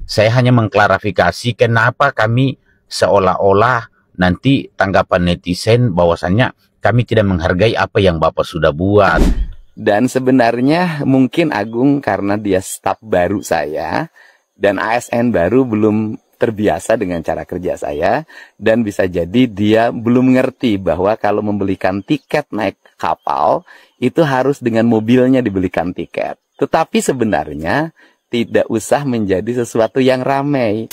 Saya hanya mengklarifikasi kenapa kami seolah-olah nanti tanggapan netizen bahwasannya kami tidak menghargai apa yang Bapak sudah buat. Dan sebenarnya mungkin Agung karena dia staf baru saya dan ASN baru belum terbiasa dengan cara kerja saya, dan bisa jadi dia belum mengerti bahwa kalau membelikan tiket naik kapal itu harus dengan mobilnya dibelikan tiket. Tetapi sebenarnya tidak usah menjadi sesuatu yang ramai.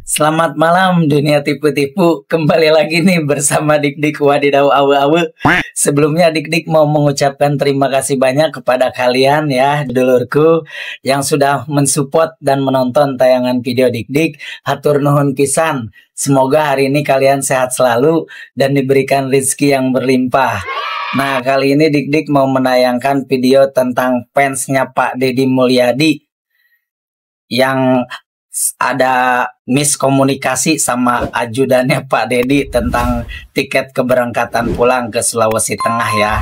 Selamat malam dunia tipu-tipu. Kembali lagi nih bersama Dik-Dik Wadidaw Awe-Awe. Sebelumnya Dik-Dik mau mengucapkan terima kasih banyak kepada kalian ya, dulurku yang sudah mensupport dan menonton tayangan video Dik-Dik. Hatur nuhun pisan. Semoga hari ini kalian sehat selalu dan diberikan rezeki yang berlimpah. Nah, kali ini Dik-Dik mau menayangkan video tentang fansnya Pak Deddy Mulyadi yang ada miskomunikasi sama ajudannya Pak Deddy tentang tiket keberangkatan pulang ke Sulawesi Tengah ya.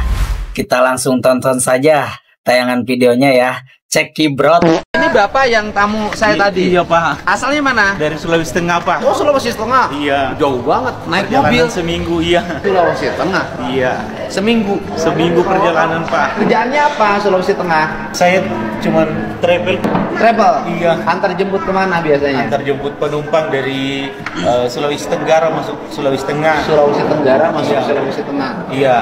Kita langsung tonton saja tayangan videonya ya. Cek kibrot. Ini Bapak yang tamu saya tadi? Iya Pak. Asalnya mana? Dari Sulawesi Tengah Pak. Oh, Sulawesi Tengah? Iya. Jauh banget, naik Perjalanan mobil? Seminggu, iya. Sulawesi Tengah? Iya. Seminggu? Seminggu perjalanan Pak. Kerjaannya apa Sulawesi Tengah? Saya cuma travel. Travel? Iya. Antar jemput kemana biasanya? Antar jemput penumpang dari Sulawesi Tenggara masuk Sulawesi Tengah. Sulawesi Tenggara masuk Iya. Sulawesi Tengah. Iya.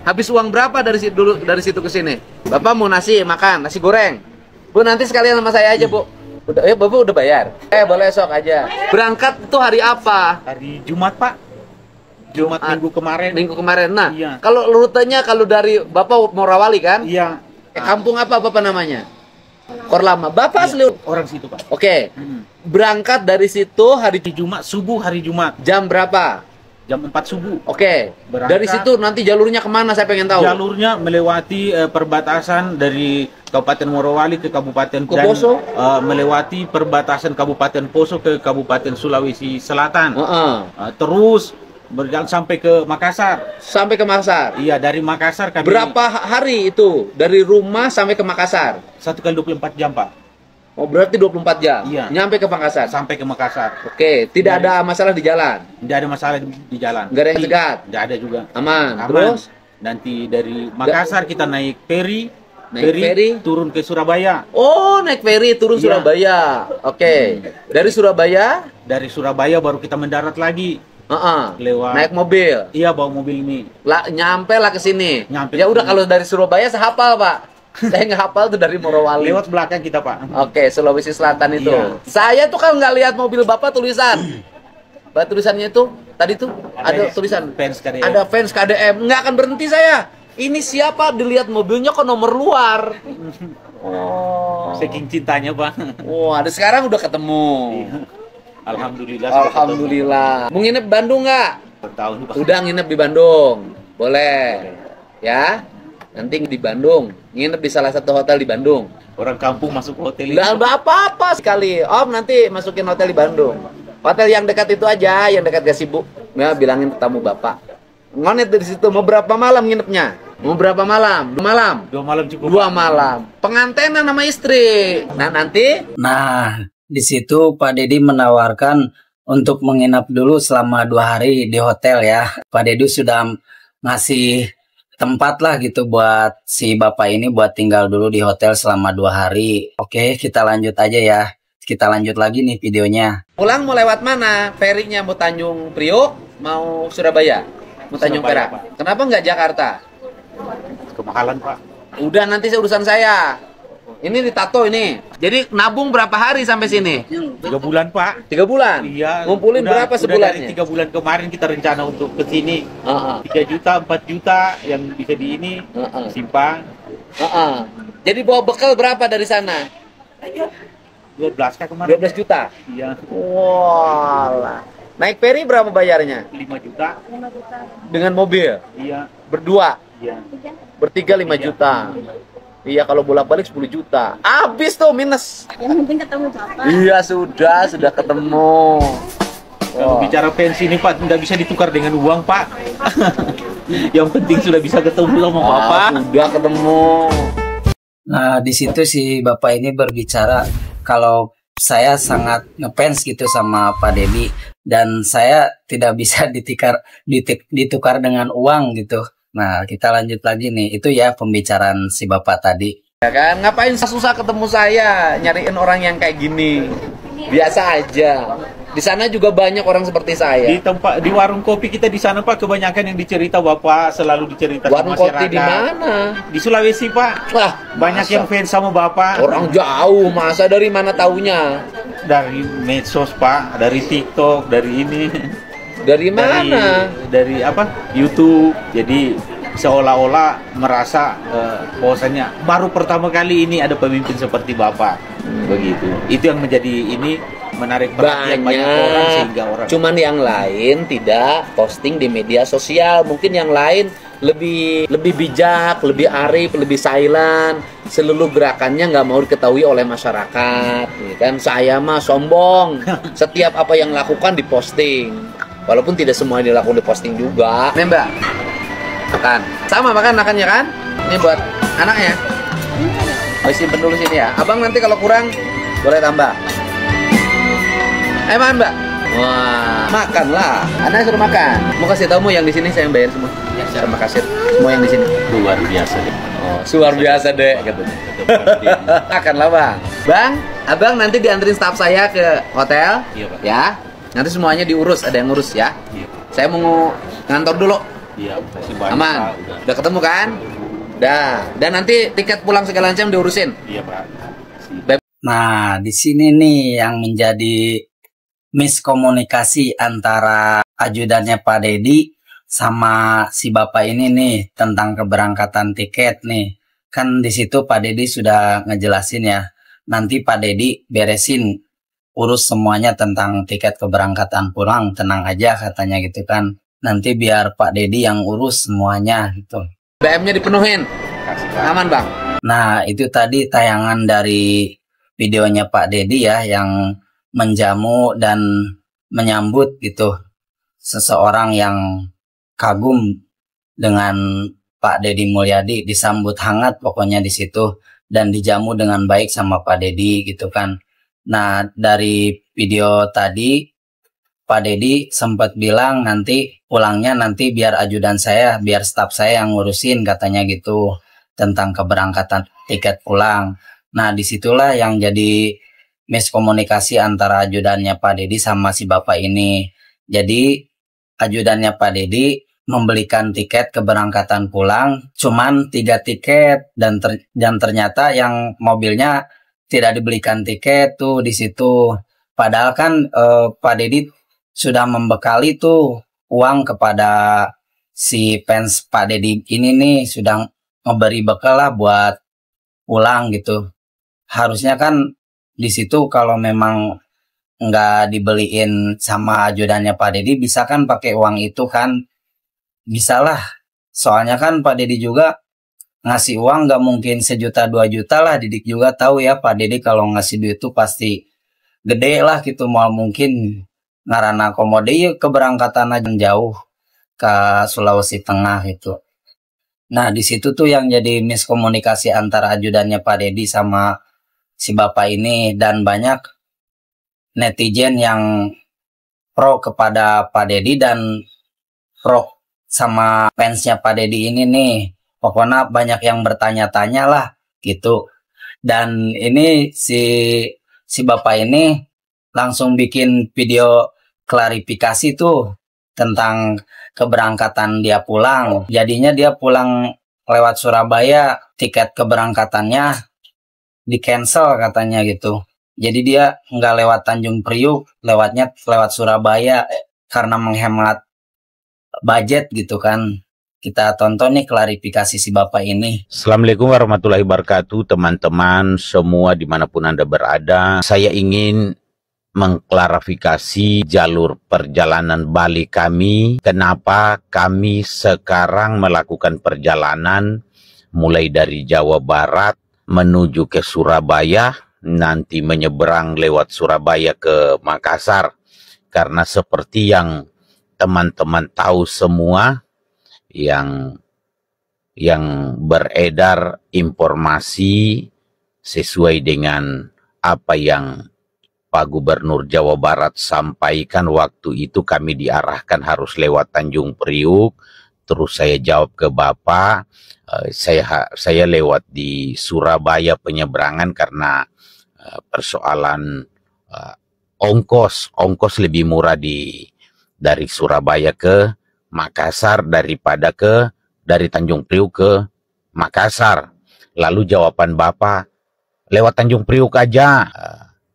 Habis uang berapa dari situ dulu, dari situ ke sini? Bapak mau nasi, makan nasi goreng. Bu, nanti sekalian sama saya aja, Bu. Udah, ya, Bapak udah bayar. Boleh esok aja. Berangkat itu hari apa? Hari Jumat Pak. Jumat minggu kemarin. Minggu kemarin. Nah, Iya. kalau rutenya kalau dari Bapak Morawali kan? Iya. Kampung apa Bapak namanya? Korlama. Bapak asli Orang situ Pak. Oke. Berangkat dari situ hari Jumat subuh, hari Jumat jam berapa? jam 4 subuh. Oke. Berangkat. Dari situ nanti jalurnya kemana saya pengen tahu. Jalurnya melewati perbatasan dari Kabupaten Morowali ke Kabupaten Ke Poso? Melewati perbatasan Kabupaten Poso ke Kabupaten Sulawesi Selatan. Heeh. Terus berjalan sampai ke Makassar. Sampai ke Makassar. Iya, dari Makassar kami Berapa hari itu dari rumah sampai ke Makassar? 1 kali 24 jam Pak. Oh, berarti 24 jam. Iya. Nyampe ke Makassar. Sampai ke Makassar. Oke, tidak ada masalah di jalan. Tidak ada masalah di jalan. Nggak ada yang cegat. Tidak ada juga. Aman. Aman. Terus Nanti dari Makassar kita naik ferry. Naik ferry? Turun ke Surabaya. oh, naik ferry turun Iya. Surabaya. Oke. Dari Surabaya, Dari Surabaya baru kita mendarat lagi. Lewat. naik mobil. Iya, bawa mobil ini. Nyampe lah ke sini. Nyampe Ya ke udah, sini. kalau dari Surabaya saya hafal, Pak. Saya nggak hafal tuh dari Morowali. Lewat belakang kita Pak. Oke, Sulawesi Selatan itu. Iya. Saya tuh kalau nggak lihat mobil Bapak tulisan. Bapak tulisannya itu tadi tuh ada tulisan fans KDM. Ada fans KDM. Nggak akan berhenti saya. Ini siapa? Dilihat mobilnya kok nomor luar. Oh. Saking cintanya Pak. Wah, ada sekarang udah ketemu. Alhamdulillah. sudah Alhamdulillah. Mau nginep Bandung nggak? ketemu. Bertahun Pak. Udah nginep di Bandung. Boleh. Ya. Nanti di Bandung. Nginep di salah satu hotel di Bandung. Orang kampung masuk hotel itu. Nggak apa-apa sekali. Om nanti masukin hotel di Bandung. Hotel yang dekat itu aja, yang dekat Gasibu. Ya, bilangin ke tamu Bapak. Ngonet dari situ. Mau berapa malam nginepnya? Mau berapa malam? 2 malam? 2 malam cukup. 2 malam. Pengantenan sama istri. Nah, nanti Nah, di situ Pak Deddy menawarkan untuk menginap dulu selama 2 hari di hotel ya. Pak Deddy sudah ngasih tempat lah gitu buat si bapak ini buat tinggal dulu di hotel selama 2 hari. Oke, kita lanjut aja ya. Kita lanjut lagi nih videonya. pulang mau lewat mana? Ferinya mau Tanjung Priok, mau Surabaya? Mau Tanjung Surabaya, Perak? Pak. Kenapa nggak Jakarta? Kemahalan Pak. Udah, nanti urusan saya. Ini ditato ini. Jadi nabung berapa hari sampai sini? 3 bulan Pak. 3 bulan? Iya. Ngumpulin berapa Udah sebulannya? dari 3 bulan kemarin kita rencana untuk ke sini. Heeh. 3 juta, 4 juta yang bisa di ini Heeh. simpan. Heeh. Jadi bawa bekal berapa dari sana? 12 kah kemarin? 12 juta. Iya. Walah. Naik ferry berapa bayarnya? 5 juta. Dengan mobil? Iya. Berdua? Iya. Bertiga 5 juta. Iya, kalau bolak-balik 10 juta. Habis tuh minus. Yang penting ketemu Bapak. Iya, sudah ketemu. Kalau bicara pensi ini Pak, tidak bisa ditukar dengan uang Pak. Yang penting sudah bisa ketemu sama Bapak. Sudah ketemu. Nah, di situ si bapak ini berbicara kalau saya sangat ngefans gitu sama Pak Dedi, dan saya tidak bisa ditukar dengan uang gitu. Nah, kita lanjut lagi nih. Itu ya pembicaraan si Bapak tadi. Ya kan, ngapain susah ketemu saya, nyariin orang yang kayak gini. Biasa aja. Di sana juga banyak orang seperti saya. Di warung kopi kita di sana Pak, kebanyakan yang dicerita Bapak selalu dicerita ke Warung masyarakat. kopi di mana? Di Sulawesi Pak. Lah, Banyak yang fans sama Bapak. orang jauh, masa dari mana taunya? Dari medsos Pak, dari TikTok, dari ini. Dari mana? Dari apa? YouTube. Jadi seolah-olah merasa bahwasanya baru pertama kali ini ada pemimpin seperti Bapak. Begitu. Itu yang menjadi ini menarik perhatian banyak orang, sehingga orang. Cuman yang lain tidak posting di media sosial. Mungkin yang lain lebih bijak, lebih arif, lebih silent. Seluruh gerakannya nggak mau diketahui oleh masyarakat. Ya kan, saya mah sombong. Setiap apa yang lakukan diposting. Walaupun tidak semua yang dilakukan diposting juga. Nih Mbak, makan. Sama makannya kan? Ini buat anaknya. Simpen dulu sini ya. Abang nanti kalau kurang boleh tambah. Makan Mbak. Wah, makanlah. Anak suruh makan. Mau kasih tahu mau yang di sini saya yang bayar semua. Ya, sama kasir. Semua yang di sini. Luar biasa deh. Oh, luar biasa deh katanya. Makanlah Bang. Bang, Abang nanti dianterin staf saya ke hotel. Iya, Pak. Ya. Nanti semuanya diurus, ada yang ngurus ya. Iya. Saya mau ngantor dulu. Iya, masih banyak. Aman. Pak, Udah ketemu kan? Dah. Dan nanti tiket pulang segala macam diurusin. Iya Pak. Nah, di sini nih yang menjadi miskomunikasi antara ajudannya Pak Dedi sama si Bapak ini nih tentang keberangkatan tiket nih. Kan di situ Pak Dedi sudah ngejelasin ya. Nanti Pak Dedi beresin urus semuanya tentang tiket keberangkatan pulang, tenang aja katanya gitu kan. Nanti biar Pak Dedi yang urus semuanya gitu. BM-nya dipenuhin. Aman Bang. Nah, itu tadi tayangan dari videonya Pak Dedi ya yang menjamu dan menyambut gitu seseorang yang kagum dengan Pak Dedi Mulyadi, disambut hangat pokoknya di situ dan dijamu dengan baik sama Pak Dedi gitu kan. Nah, dari video tadi Pak Dedi sempat bilang nanti pulangnya nanti biar ajudan saya, biar staf saya yang ngurusin katanya gitu tentang keberangkatan tiket pulang. Nah, disitulah yang jadi miskomunikasi antara ajudannya Pak Dedi sama si Bapak ini. Jadi ajudannya Pak Dedi membelikan tiket keberangkatan pulang cuman 3 tiket dan ternyata yang mobilnya tidak dibelikan tiket tuh di situ. Padahal kan Pak Dedi sudah membekali tuh uang kepada si fans Pak Dedi ini nih, sudah memberi bekal lah buat pulang gitu. Harusnya kan di situ kalau memang nggak dibeliin sama ajudannya Pak Dedi bisa kan pakai uang itu kan, bisa lah. Soalnya kan Pak Dedi juga ngasih uang nggak mungkin 1 juta 2 juta lah. Didik juga tahu ya Pak Dedi kalau ngasih duit itu pasti gede lah gitu. Mal mungkin ngarana komode ya keberangkatan aja jauh ke Sulawesi Tengah itu. Nah di situ tuh yang jadi miskomunikasi antara ajudannya Pak Dedi sama si Bapak ini, dan banyak netizen yang pro kepada Pak Dedi dan pro sama fansnya Pak Dedi ini nih. Pokoknya banyak yang bertanya-tanya lah gitu. Dan ini si Bapak ini langsung bikin video klarifikasi tuh tentang keberangkatan dia pulang. Jadinya dia pulang lewat Surabaya, tiket keberangkatannya di cancel katanya gitu. Jadi dia nggak lewat Tanjung Priuk, lewatnya lewat Surabaya karena menghemat budget gitu kan. Kita tonton nih klarifikasi si Bapak ini. Assalamualaikum warahmatullahi wabarakatuh, teman-teman semua dimanapun Anda berada. Saya ingin mengklarifikasi jalur perjalanan balik kami. Kenapa kami sekarang melakukan perjalanan mulai dari Jawa Barat menuju ke Surabaya, nanti menyeberang lewat Surabaya ke Makassar. Karena seperti yang teman-teman tahu semua, yang beredar informasi sesuai dengan apa yang Pak Gubernur Jawa Barat sampaikan waktu itu kami diarahkan harus lewat Tanjung Priuk. Terus saya jawab ke Bapak, saya lewat di Surabaya penyeberangan karena persoalan ongkos lebih murah dari Surabaya ke Makassar daripada dari Tanjung Priuk ke Makassar. Lalu jawaban Bapak, lewat Tanjung Priuk aja,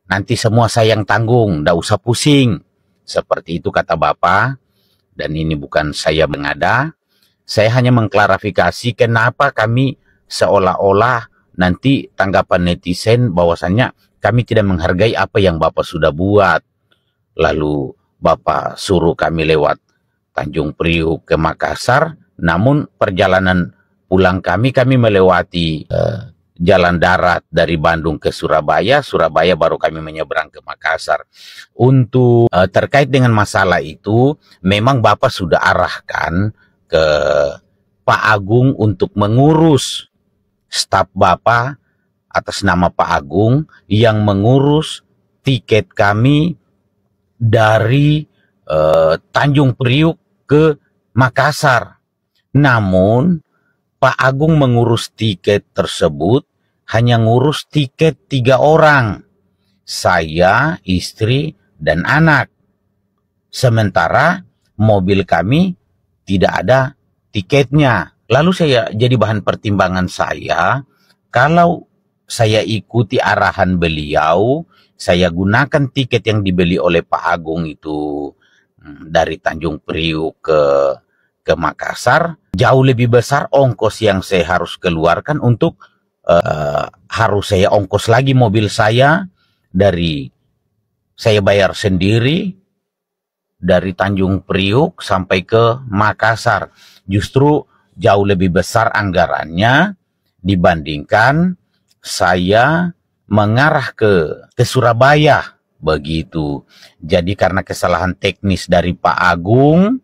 nanti semua saya yang tanggung, ndak usah pusing. Seperti itu kata Bapak. Dan ini bukan saya mengada, saya hanya mengklarifikasi kenapa kami seolah-olah nanti tanggapan netizen bahwasannya kami tidak menghargai apa yang Bapak sudah buat. Lalu Bapak suruh kami lewat Tanjung Priuk ke Makassar, namun perjalanan pulang kami melewati jalan darat dari Bandung ke Surabaya, Surabaya baru kami menyeberang ke Makassar. Untuk terkait dengan masalah itu, memang Bapak sudah arahkan ke Pak Agung untuk mengurus staf Bapak atas nama Pak Agung yang mengurus tiket kami dari Tanjung Priuk ke Makassar. Namun Pak Agung mengurus tiket tersebut hanya ngurus tiket 3 orang. Saya, istri, dan anak. Sementara mobil kami tidak ada tiketnya. Lalu jadi bahan pertimbangan saya, kalau saya ikuti arahan beliau, saya gunakan tiket yang dibeli oleh Pak Agung itu dari Tanjung Priuk ke Makassar, jauh lebih besar ongkos yang saya harus keluarkan untuk harus saya ongkos lagi mobil saya dari saya bayar sendiri dari Tanjung Priuk sampai ke Makassar. Justru jauh lebih besar anggarannya dibandingkan saya mengarah ke Surabaya begitu. Jadi karena kesalahan teknis dari Pak Agung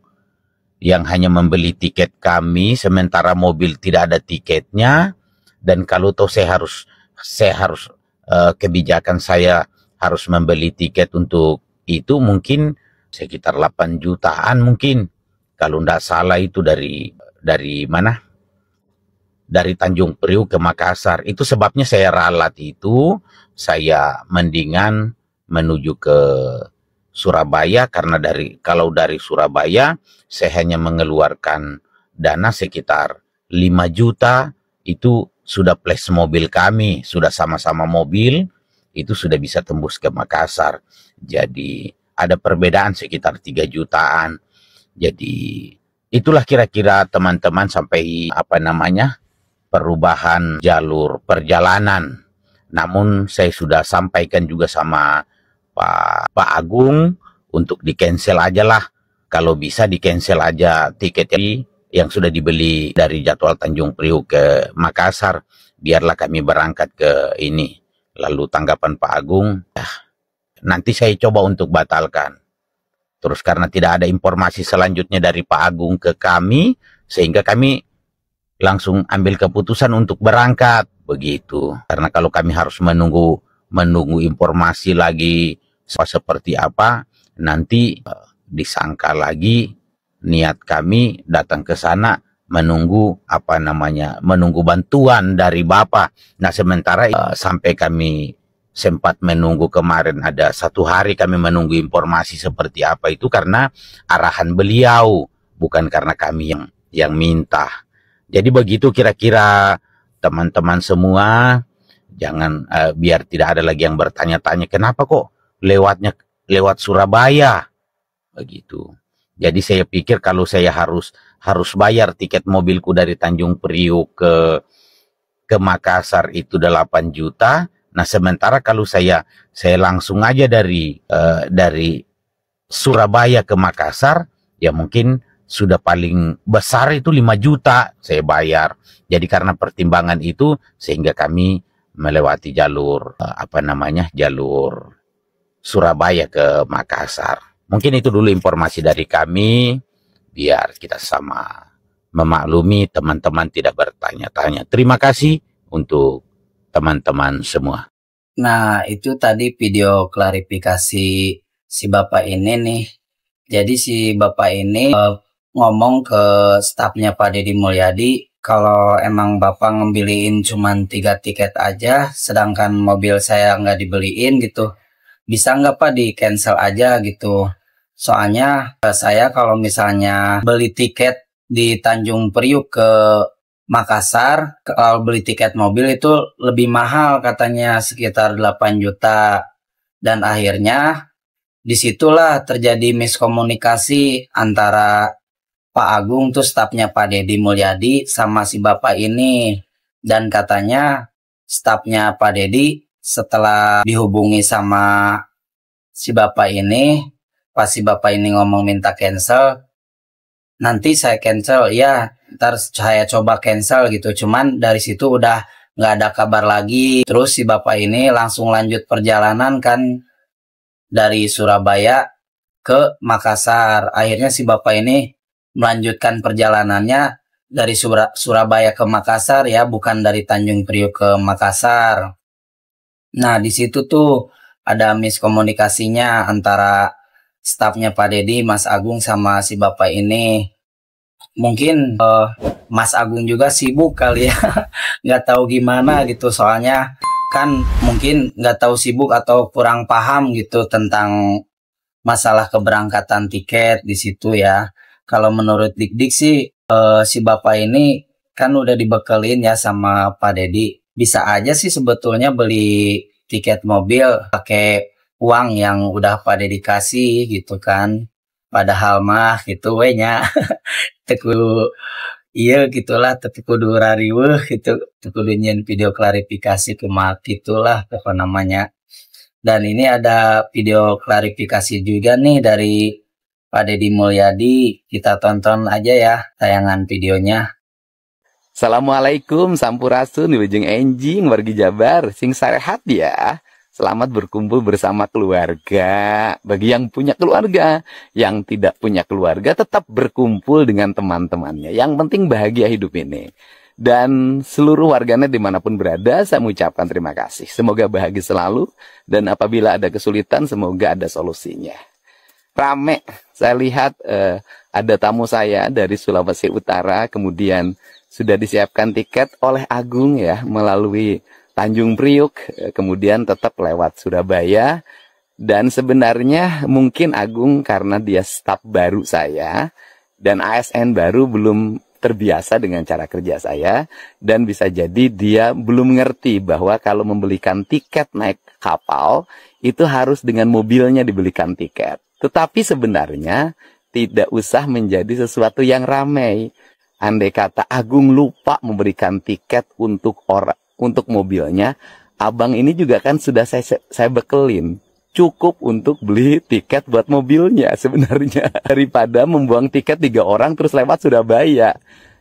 yang hanya membeli tiket kami sementara mobil tidak ada tiketnya, dan kalau toh saya harus kebijakan saya harus membeli tiket untuk itu mungkin sekitar 8 jutaan mungkin kalau tidak salah itu dari mana? Dari Tanjung Priuk ke Makassar. Itu sebabnya saya ralat itu, saya mendingan menuju ke Surabaya karena kalau dari Surabaya saya hanya mengeluarkan dana sekitar 5 juta, itu sudah plus mobil kami, sudah sama-sama mobil, itu sudah bisa tembus ke Makassar. Jadi ada perbedaan sekitar 3 jutaan. Jadi itulah kira-kira teman-teman sampai perubahan jalur perjalanan. Namun saya sudah sampaikan juga sama Pak Agung untuk di-cancel aja lah. Kalau bisa di-cancel aja tiket yang sudah dibeli dari jadwal Tanjung Priuk ke Makassar. Biarlah kami berangkat ke ini. Lalu tanggapan Pak Agung, nanti saya coba untuk batalkan. Terus karena tidak ada informasi selanjutnya dari Pak Agung ke kami, sehingga kami langsung ambil keputusan untuk berangkat. Begitu. Karena kalau kami harus menunggu informasi lagi seperti apa, nanti disangka lagi niat kami datang ke sana menunggu bantuan dari Bapak. Nah sementara sampai kami sempat menunggu kemarin ada 1 hari kami menunggu informasi seperti apa itu karena arahan beliau, bukan karena kami yang minta. Jadi begitu kira-kira teman-teman semua, jangan biar tidak ada lagi yang bertanya-tanya kenapa kok lewat Surabaya begitu. Jadi saya pikir kalau saya harus bayar tiket mobilku dari Tanjung Priuk ke Makassar itu 8 juta. Nah sementara kalau saya langsung aja dari Surabaya ke Makassar, ya mungkin sudah paling besar itu 5 juta saya bayar. Jadi karena pertimbangan itu sehingga kami melewati jalur jalur Surabaya ke Makassar. Mungkin itu dulu informasi dari kami, biar kita sama memaklumi teman-teman tidak bertanya-tanya. Terima kasih untuk teman-teman semua. Nah, itu tadi video klarifikasi si Bapak ini nih. Jadi si Bapak ini ngomong ke stafnya Pak Deddy Mulyadi, kalau emang Bapak ngebeliin cuman 3 tiket aja, sedangkan mobil saya nggak dibeliin gitu, bisa nggak Pak di cancel aja gitu. Soalnya saya kalau misalnya beli tiket di Tanjung Priuk ke Makassar, kalau beli tiket mobil itu lebih mahal katanya sekitar 8 juta. Dan akhirnya disitulah terjadi miskomunikasi antara Pak Agung tuh stafnya Pak Deddy Mulyadi sama si Bapak ini. Dan katanya stafnya Pak Deddy setelah dihubungi sama si Bapak ini, pas si Bapak ini ngomong minta cancel, nanti saya cancel ya, ntar saya coba cancel gitu. Cuman dari situ udah nggak ada kabar lagi. Terus si Bapak ini langsung lanjut perjalanan kan dari Surabaya ke Makassar. Akhirnya si Bapak ini melanjutkan perjalanannya dari Surabaya ke Makassar ya, bukan dari Tanjung Priok ke Makassar. Nah, di situ tuh ada miskomunikasinya antara stafnya Pak Deddy, Mas Agung sama si Bapak ini. Mungkin Mas Agung juga sibuk kali ya, nggak tahu gimana gitu. Soalnya kan mungkin nggak tahu sibuk atau kurang paham gitu tentang masalah keberangkatan tiket di situ ya. Kalau menurut Dik-Dik sih si Bapak ini kan udah dibekelin ya sama Pak Deddy. Bisa aja sih sebetulnya beli tiket mobil pakai uang yang udah Pak Deddy kasih gitu kan. Padahal mah gitu we nya. Teku iya gitulah, tapi kudu rariweuh gitu, kudu nyen video klarifikasi kumaha gitulah apa namanya. Dan ini ada video klarifikasi juga nih dari Pak Deddy Mulyadi. Kita tonton aja ya tayangan videonya. Assalamualaikum, sampurasun, wilujeng enjing, wargi Jabar, sing sarehat ya. Selamat berkumpul bersama keluarga. Bagi yang punya keluarga, yang tidak punya keluarga, tetap berkumpul dengan teman-temannya. Yang penting bahagia hidup ini. Dan seluruh warganet dimanapun berada, saya mengucapkan terima kasih. Semoga bahagia selalu, dan apabila ada kesulitan, semoga ada solusinya. Rame, saya lihat ada tamu saya dari Sulawesi Utara, kemudian sudah disiapkan tiket oleh Agung ya, melalui Tanjung Priuk, kemudian tetap lewat Surabaya. Dan sebenarnya mungkin Agung karena dia staf baru saya, dan ASN baru belum terbiasa dengan cara kerja saya, dan bisa jadi dia belum ngerti bahwa kalau membelikan tiket naik kapal, itu harus dengan mobilnya dibelikan tiket. Tetapi sebenarnya tidak usah menjadi sesuatu yang ramai. Andai kata Agung lupa memberikan tiket untuk mobilnya, abang ini juga kan sudah saya bekelin. Cukup untuk beli tiket buat mobilnya sebenarnya. Daripada membuang tiket 3 orang terus lewat Surabaya.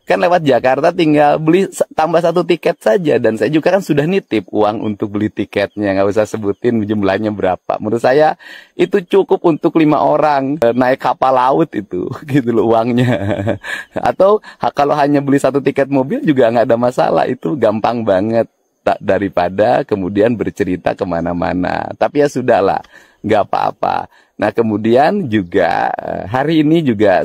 Kan lewat Jakarta tinggal beli tambah 1 tiket saja. Dan saya juga kan sudah nitip uang untuk beli tiketnya. Nggak usah sebutin jumlahnya berapa. Menurut saya itu cukup untuk 5 orang naik kapal laut itu. Gitu loh uangnya. Atau kalau hanya beli 1 tiket mobil juga nggak ada masalah. Itu gampang banget. Tak daripada kemudian bercerita kemana-mana. Tapi ya sudahlah, nggak apa-apa. Nah kemudian juga hari ini juga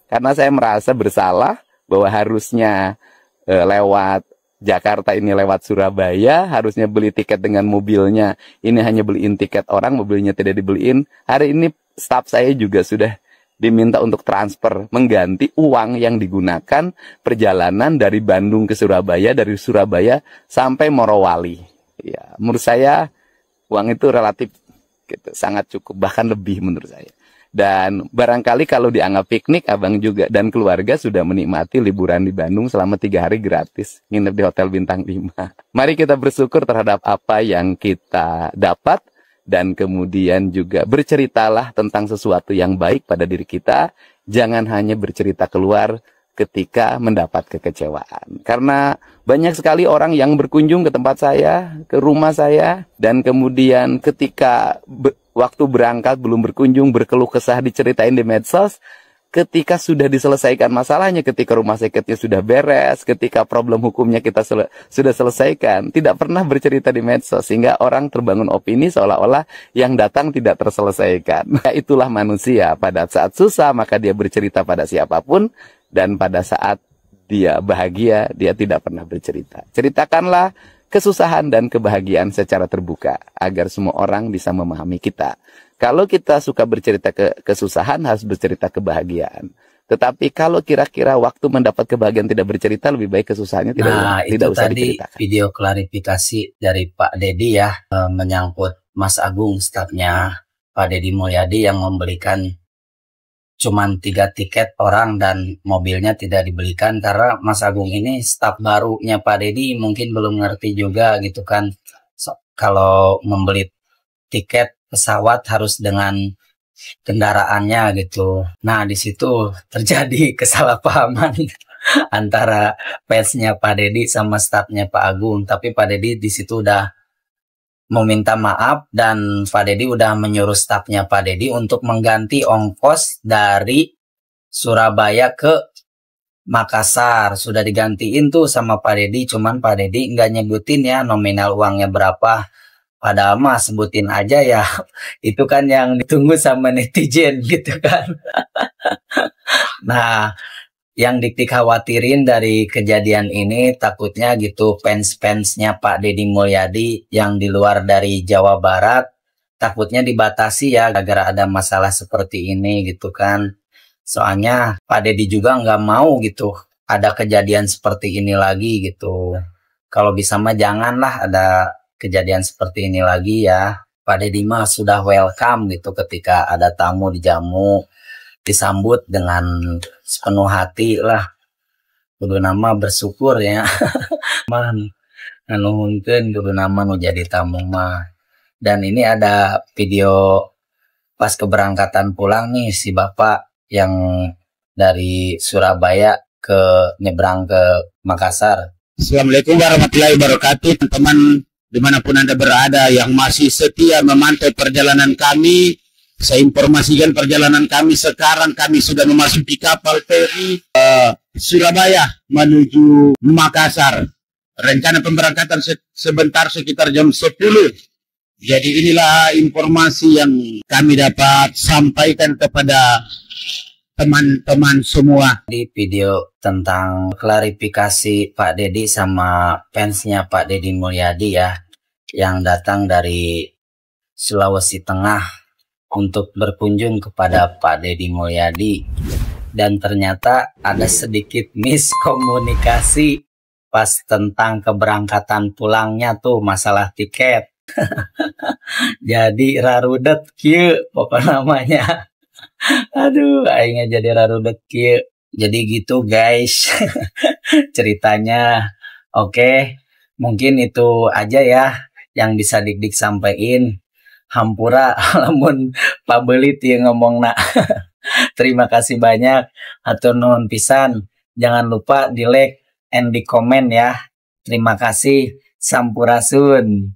karena saya merasa bersalah bahwa harusnya lewat Jakarta ini lewat Surabaya, harusnya beli tiket dengan mobilnya. Ini hanya beliin tiket orang, mobilnya tidak dibeliin. Hari ini staf saya juga sudah diminta untuk transfer, mengganti uang yang digunakan perjalanan dari Bandung ke Surabaya, dari Surabaya sampai Morowali. Ya, menurut saya uang itu relatif gitu, sangat cukup, bahkan lebih menurut saya. Dan barangkali kalau dianggap piknik, abang juga dan keluarga sudah menikmati liburan di Bandung selama 3 hari gratis, nginep di Hotel Bintang 5. Mari kita bersyukur terhadap apa yang kita dapat. Dan kemudian juga berceritalah tentang sesuatu yang baik pada diri kita. Jangan hanya bercerita keluar ketika mendapat kekecewaan. Karena banyak sekali orang yang berkunjung ke tempat saya, ke rumah saya. Dan kemudian ketika waktu berangkat belum berkunjung, berkeluh kesah diceritain di medsos. ketika sudah diselesaikan masalahnya, ketika rumah sakitnya sudah beres, ketika problem hukumnya kita sudah selesaikan, tidak pernah bercerita di medsos, sehingga orang terbangun opini seolah-olah yang datang tidak terselesaikan. Nah, itulah manusia, pada saat susah maka dia bercerita pada siapapun, dan pada saat dia bahagia dia tidak pernah bercerita. Ceritakanlah kesusahan dan kebahagiaan secara terbuka agar semua orang bisa memahami kita. Kalau kita suka bercerita kesusahan, harus bercerita kebahagiaan. Tetapi kalau kira-kira waktu mendapat kebahagiaan tidak bercerita, lebih baik kesusahannya tidak usah diceritakan. Tadi video klarifikasi dari Pak Dedi ya, menyangkut Mas Agung, stafnya Pak Dedi Mulyadi yang membelikan cuman 3 tiket orang dan mobilnya tidak dibelikan karena Mas Agung ini staf barunya Pak Dedi, mungkin belum ngerti juga gitu kan. Kalau membeli tiket pesawat harus dengan kendaraannya gitu. Nah, di situ terjadi kesalahpahaman antara fansnya Pak Dedi sama stafnya Pak Agung. Tapi Pak Dedi di situ udah meminta maaf dan Pak Dedi udah menyuruh stafnya Pak Dedi untuk mengganti ongkos dari Surabaya ke Makassar. Sudah digantiin tuh sama Pak Dedi, cuman Pak Dedi nggak nyebutin ya nominal uangnya berapa. Padahal mah sebutin aja ya, itu kan yang ditunggu sama netizen gitu kan. Nah, yang dikhawatirin dari kejadian ini takutnya gitu fans-fansnya Pak Dedi Mulyadi yang di luar dari Jawa Barat takutnya dibatasi ya gara-gara ada masalah seperti ini gitu kan. Soalnya Pak Dedi juga nggak mau gitu ada kejadian seperti ini lagi gitu. Kalau bisa mah janganlah ada kejadian seperti ini lagi ya. Pak Dedi mah sudah welcome gitu ketika ada tamu dijamu, disambut dengan sepenuh hati lah. Kudu nama bersyukur ya. Man, nuhunkeun kudu nama nu jadi tamu mah. Dan ini ada video pas keberangkatan pulang nih si Bapak yang dari Surabaya nyebrang ke Makassar. Assalamualaikum warahmatullahi wabarakatuh, teman-teman dimanapun Anda berada yang masih setia memantau perjalanan kami. Saya informasikan perjalanan kami sekarang, kami sudah memasuki kapal feri Surabaya menuju Makassar. Rencana pemberangkatan sebentar sekitar jam 10. Jadi inilah informasi yang kami dapat sampaikan kepada teman-teman semua. Di video tentang klarifikasi Pak Dedi sama fansnya Pak Dedi Mulyadi ya, yang datang dari Sulawesi Tengah untuk berkunjung kepada Pak Dedi Mulyadi. Dan ternyata ada sedikit miskomunikasi pas tentang keberangkatan pulangnya tuh masalah tiket. Jadi rarudet kieu pokoknya namanya. Aduh, aingnya jadi rarudet kieu. Jadi gitu guys ceritanya. Oke, mungkin itu aja ya yang bisa Dik-Dik sampaikan. Hampura lamun pabelit yang ngomong nak. Terima kasih banyak. Hatur nuhun pisan. Jangan lupa di like and di komen ya. Terima kasih. Sampurasun.